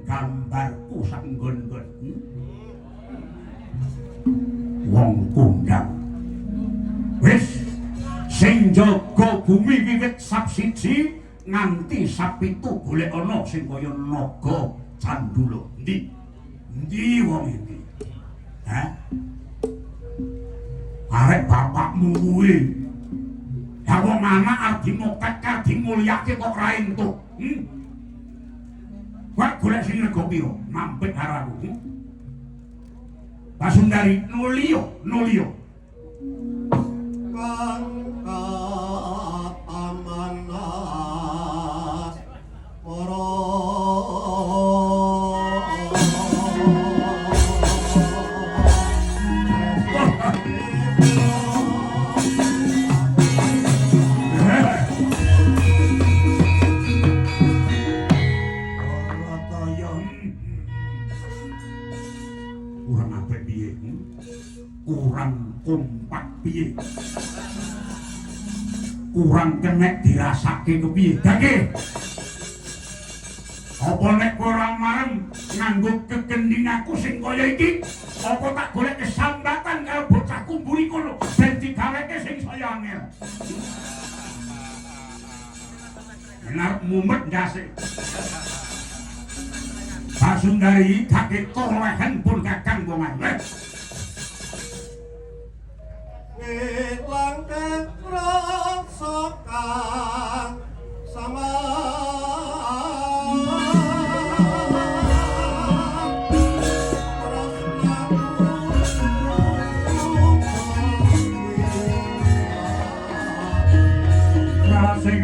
gambarku sanggon-nggon. Wong kondang. Wis sing jaga bumi wiwit sab 1 nganti sab 7 golek ana sing kaya naga candula. Ndi? Ndi wong iki? Hah? Arek bapakmu kuwi. Ya wong anak arep dimoket dimulyake kok ra entuk. Wak golek sing rega pira? Mampet haraku. Pasundari nulio. Kang amanah para kurang apik piye? Kurang kompak piye? Kurang kenek dirasake kepiye? Dake. Apa nek ora marem nganggo kekending aku sing kaya iki? Apa tak golek kesambatan karo bocah kumburi kono ben digaweke sing saya angel. Benar mumet ndase. Pasundari kakek tolehan pun kakang bongan. ngilang rasa kang sama Sing